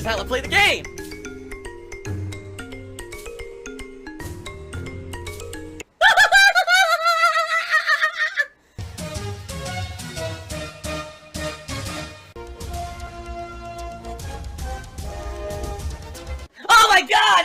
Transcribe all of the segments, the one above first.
is how I play the game! Oh my god!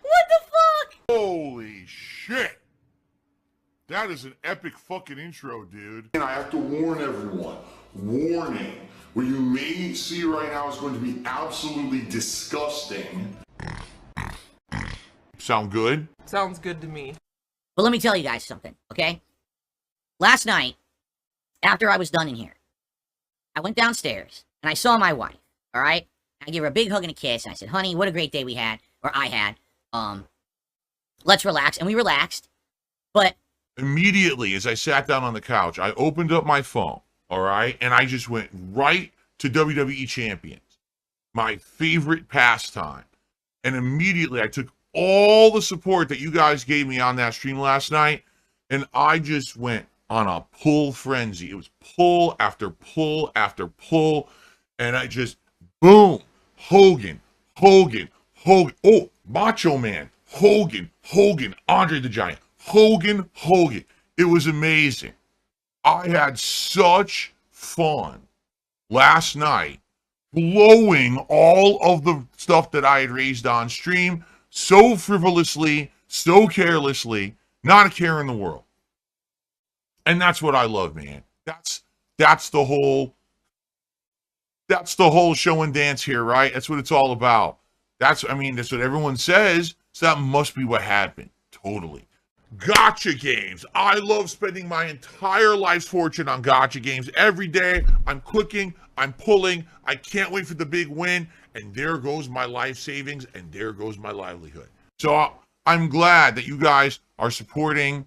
What the fuck? Holy shit! That is an epic fucking intro, dude. And I have to warn everyone. Warning. What you may see right now is going to be absolutely disgusting. Sound good? Sounds good to me. But let me tell you guys something, okay? Last night, after I was done in here, I went downstairs, and I saw my wife, alright? I gave her a big hug and a kiss, and I said, honey, what a great day we had, or I had. Let's relax, and we relaxed, but Immediately, as I sat down on the couch, I opened up my phone, alright? And I just went right to WWE Champions, my favorite pastime. And immediately, I took all the support that you guys gave me on that stream last night, and I just went on a pull frenzy. It was pull after pull after pull, and I just, boom, Hogan, oh, Macho Man, Hogan, Andre the Giant, Hogan. It was amazing. I had such fun last night blowing all of the stuff that I had raised on stream so frivolously, so carelessly, not a care in the world. And that's what I love, man. That's the whole show and dance here, right? That's what it's all about. That's what everyone says. So that must be what happened. Totally. Gotcha games. I love spending my entire life's fortune on gotcha games. Every day, I'm clicking, I'm pulling, I can't wait for the big win, and there goes my life savings, and there goes my livelihood. So I'm glad that you guys are supporting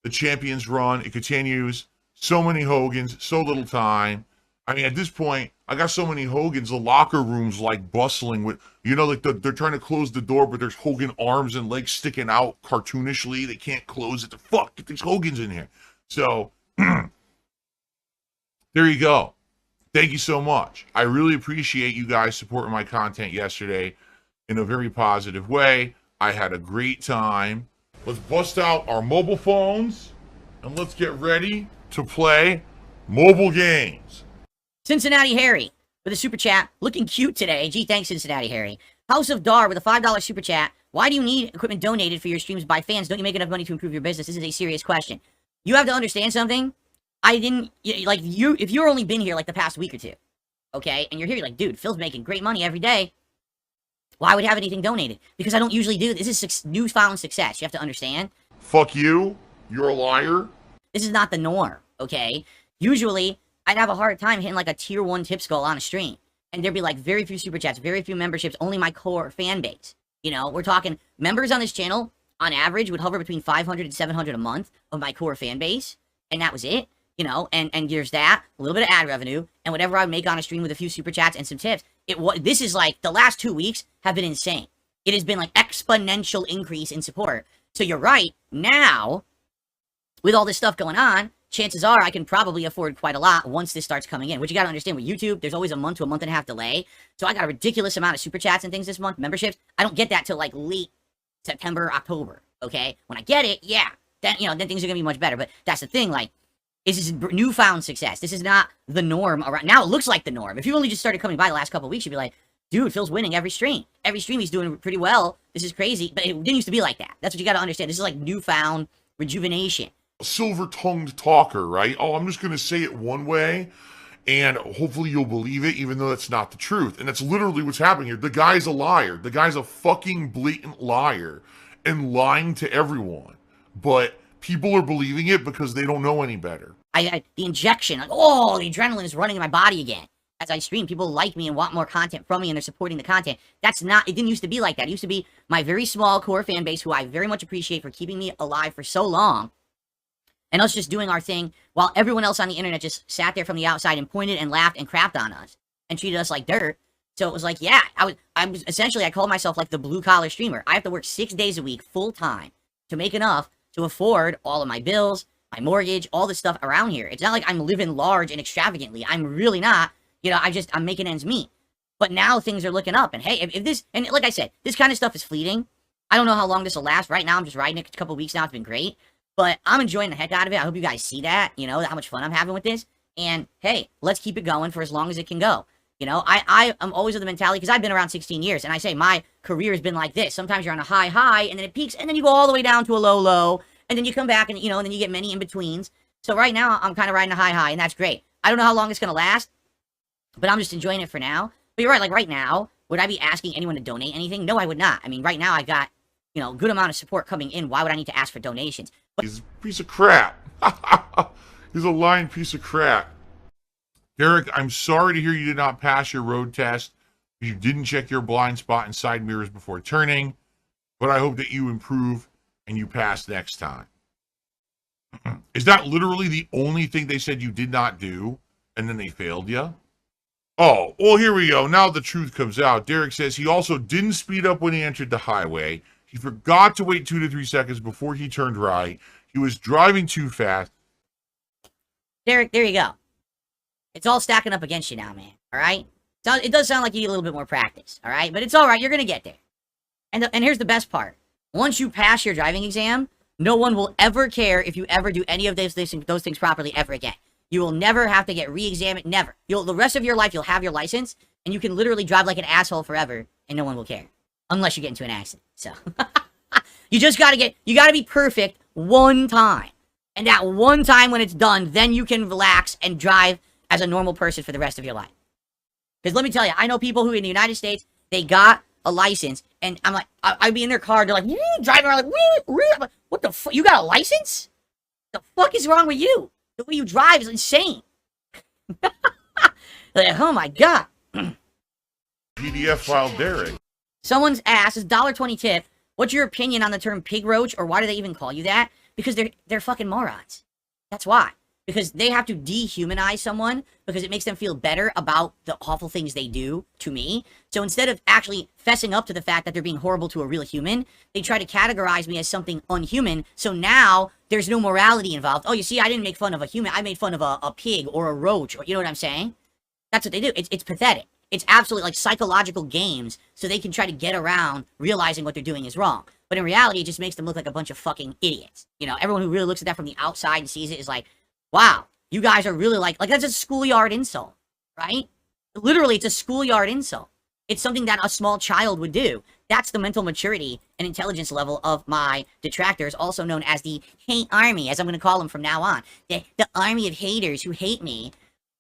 the Champions run. It continues. So many Hogans, so little time. I mean, at this point, I got so many Hogans, the locker room's like bustling with, like they're trying to close the door, but there's Hogan arms and legs sticking out cartoonishly. They can't close it. The fuck, get these Hogans in here. So, there you go. Thank you so much. I really appreciate you guys supporting my content yesterday in a very positive way. I had a great time. Let's bust out our mobile phones and let's get ready to play mobile games. Cincinnati Harry with a super chat, looking cute today. Gee, thanks, Cincinnati Harry. House of Dar with a $5 super chat. Why do you need equipment donated for your streams by fans? Don't you make enough money to improve your business? This is a serious question. You have to understand something. If you're only been here like the past week or two, okay, and you're here, you're like, dude, Phil's making great money every day. Why would I have anything donated? Because I don't usually do this. This is newfound success. You have to understand. Fuck you. You're a liar. This is not the norm, okay? Usually, I'd have a hard time hitting like a tier 1 tip skull on a stream. And there'd be like very few super chats, very few memberships, only my core fan base. We're talking members on this channel, on average, would hover between 500 and 700 a month of my core fan base. And that was it, and there's that, a little bit of ad revenue, and whatever I would make on a stream with a few super chats and some tips. This is like, the last 2 weeks have been insane. It has been like exponential increase in support. So you're right, now, with all this stuff going on, chances are I can probably afford quite a lot once this starts coming in. What you gotta understand with YouTube, there's always a month to a month and a half delay. So I got a ridiculous amount of super chats and things this month, memberships. I don't get that till like late September, October, okay? When I get it, yeah, then things are gonna be much better. But that's the thing, like, this is newfound success. This is not the norm around. Now it looks like the norm. If you only just started coming by the last couple of weeks, you'd be like, dude, Phil's winning every stream. Every stream he's doing pretty well. This is crazy. But it didn't used to be like that. That's what you gotta understand. This is like newfound rejuvenation. Silver-tongued talker, right? Oh, I'm just going to say it one way, and hopefully you'll believe it, even though that's not the truth. And that's literally what's happening here. The guy's a liar. The guy's a fucking blatant liar and lying to everyone. But people are believing it because they don't know any better. The injection, like, oh, the adrenaline is running in my body again. As I stream, people like me and want more content from me, and they're supporting the content. It didn't used to be like that. It used to be my very small core fan base, who I very much appreciate for keeping me alive for so long. And us just doing our thing while everyone else on the internet just sat there from the outside and pointed and laughed and crapped on us and treated us like dirt. So it was like, yeah, I called myself like the blue collar streamer. I have to work 6 days a week full time to make enough to afford all of my bills, my mortgage, all this stuff around here. It's not like I'm living large and extravagantly. I'm really not. You know, I'm making ends meet. But now things are looking up. And hey, if this, and like I said, this kind of stuff is fleeting. I don't know how long this will last. Right now, I'm just riding it a couple weeks now. It's been great. But I'm enjoying the heck out of it. I hope you guys see that, you know, how much fun I'm having with this. And hey, let's keep it going for as long as it can go. You know, I am always of the mentality, because I've been around 16 years, and I say my career has been like this. Sometimes you're on a high, and then it peaks, and then you go all the way down to a low, and then you come back, and, you know, and then you get many in-betweens. So right now, I'm kind of riding a high, and that's great. I don't know how long it's going to last, but I'm just enjoying it for now. But you're right, like right now, would I be asking anyone to donate anything? No, I would not. I mean, right now, I've got, you know, a good amount of support coming in. Why would I need to ask for donations? But He's a piece of crap. He's a lying piece of crap. Derek, I'm sorry to hear you did not pass your road test. You didn't check your blind spot and side mirrors before turning, but I hope that you improve and you pass next time. Is that literally the only thing they said you did not do, and then they failed you? Oh, well, here we go. Now the truth comes out. Derek says he also didn't speed up when he entered the highway. He forgot to wait 2 to 3 seconds before he turned right. He was driving too fast. Derek, there you go. It's all stacking up against you now, man. All right? It does sound like you need a little bit more practice. All right? But it's all right. You're going to get there. And here's the best part. Once you pass your driving exam, no one will ever care if you ever do any of those things properly ever again. You will never have to get re-examined. Never. The rest of your life, you'll have your license, and you can literally drive like an asshole forever, and no one will care. Unless you get into an accident. So, you just got to be perfect one time. And that one time when it's done, then you can relax and drive as a normal person for the rest of your life. Because let me tell you, I know people who in the United States, they got a license, and I'm like, I'd be in their car, they're like, driving around like, what the fuck? You got a license? The fuck is wrong with you? The way you drive is insane. Like, oh my god. PDF file Derek. Someone's asked, is $1.20 tip, what's your opinion on the term pig roach, or why do they even call you that? Because they're fucking morons. That's why. Because they have to dehumanize someone because it makes them feel better about the awful things they do to me. So instead of actually fessing up to the fact that they're being horrible to a real human, they try to categorize me as something unhuman. So now there's no morality involved. Oh, you see, I didn't make fun of a human. I made fun of a pig or a roach. Or, you know what I'm saying? That's what they do. It's pathetic. It's absolutely like psychological games so they can try to get around realizing what they're doing is wrong. But in reality, it just makes them look like a bunch of fucking idiots. You know, everyone who really looks at that from the outside and sees it is like, wow, you guys are really like that's a schoolyard insult, right? Literally, it's a schoolyard insult. It's something that a small child would do. That's the mental maturity and intelligence level of my detractors, also known as the hate army, as I'm going to call them from now on. The army of haters who hate me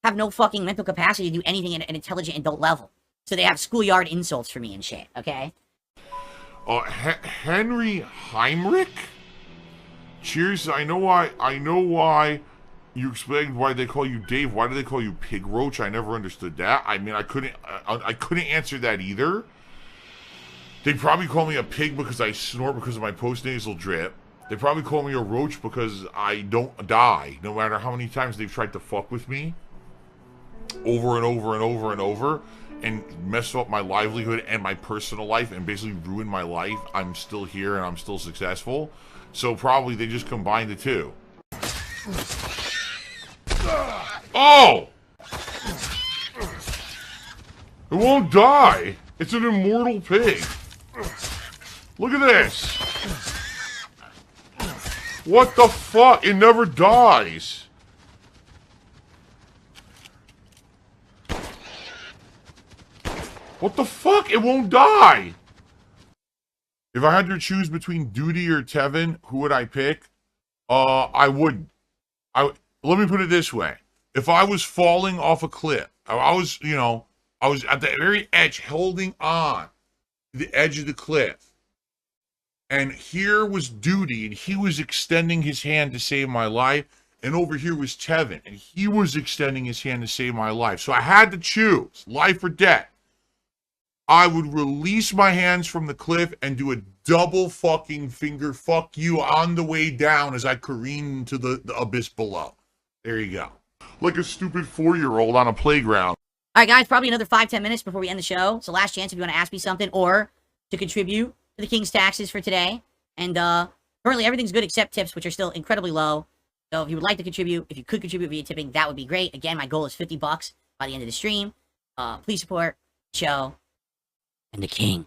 have no fucking mental capacity to do anything at an intelligent adult level. So they have schoolyard insults for me and shit, okay? Henry Heinrich? Cheers, I know why you explained why they call you Dave. Why do they call you Pig Roach? I never understood that. I mean, I couldn't answer that either. They probably call me a pig because I snort because of my postnasal drip. They probably call me a roach because I don't die, no matter how many times they've tried to fuck with me. Over and over and over and over. And mess up my livelihood and my personal life and basically ruin my life. I'm still here and I'm still successful. So probably they just combine the two. Oh! It won't die. It's an immortal pig. Look at this. What the fuck? It never dies. What the fuck? It won't die. If I had to choose between Duty or Tevin, who would I pick? I would. Let me put it this way. If I was falling off a cliff, I was at the very edge holding on to the edge of the cliff. And here was Duty, and he was extending his hand to save my life. And over here was Tevin, and he was extending his hand to save my life. So I had to choose life or death. I would release my hands from the cliff and do a double fucking finger fuck you on the way down as I careen into the abyss below. There you go. Like a stupid 4-year-old on a playground. All right, guys, probably another 5-10 minutes before we end the show. So last chance if you want to ask me something or to contribute to the King's taxes for today. And currently everything's good except tips, which are still incredibly low. So if you would like to contribute, if you could contribute via tipping, that would be great. Again, my goal is $50 by the end of the stream. Please support the show and the king.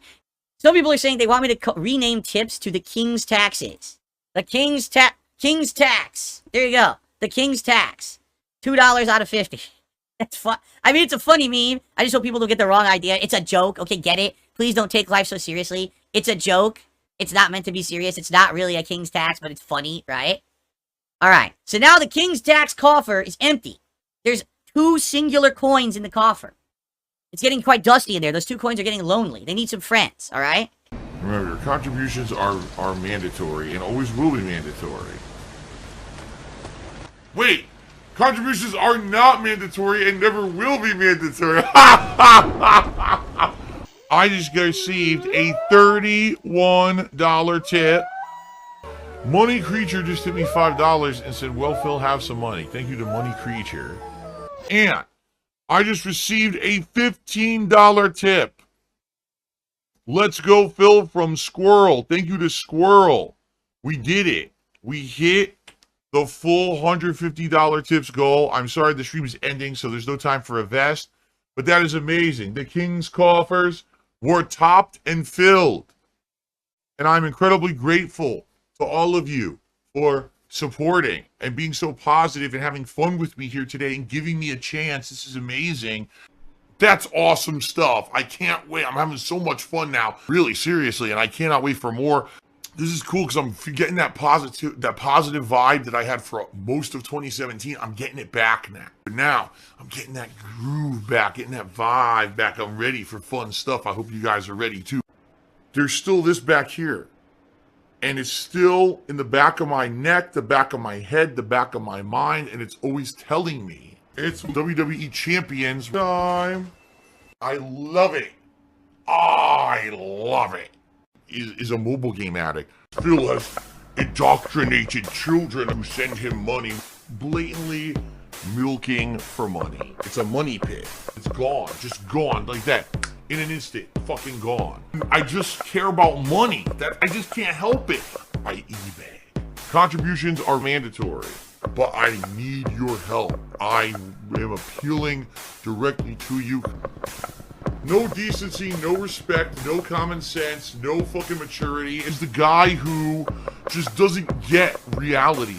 Some people are saying they want me to rename tips to the king's taxes. The king's tax. There you go. The king's tax. $2 out of 50. That's fun. I mean, it's a funny meme. I just hope people don't get the wrong idea. It's a joke. Okay, get it? Please don't take life so seriously. It's a joke. It's not meant to be serious. It's not really a king's tax, but it's funny, right? All right. So now the king's tax coffer is empty. There's 2 singular coins in the coffer. It's getting quite dusty in there. Those 2 coins are getting lonely. They need some friends, all right? Remember, contributions are mandatory and always will be mandatory. Wait! Contributions are not mandatory and never will be mandatory. I just received a $31 tip. Money Creature just tipped me $5 and said, well, Phil, have some money. Thank you to Money Creature. And I just received a $15 tip. Let's go, Phil, from Squirrel. Thank you to Squirrel. We did it. We hit the full $150 tips goal. I'm sorry the stream is ending, so there's no time for a vest. But that is amazing. The King's coffers were topped and filled. And I'm incredibly grateful to all of you for supporting and being so positive and having fun with me here today and giving me a chance. This is amazing. That's awesome stuff. I can't wait. I'm having so much fun now, really, seriously, and I cannot wait for more. This is cool because I'm getting that positive vibe that I had for most of 2017. I'm getting it back now. But now I'm getting that groove back, getting that vibe back. I'm ready for fun stuff. I hope you guys are ready too. There's still this back here. And it's still in the back of my neck, the back of my head, the back of my mind, and it's always telling me it's WWE Champions time. I love it. I love it. Is a mobile game addict. Phil has indoctrinated children who send him money, blatantly milking for money. It's a money pit. It's gone, just gone like that. In an instant, fucking gone. I just care about money. That I just can't help it. By eBay. Contributions are mandatory, but I need your help. I am appealing directly to you. No decency, no respect, no common sense, no fucking maturity. Is the guy who just doesn't get reality.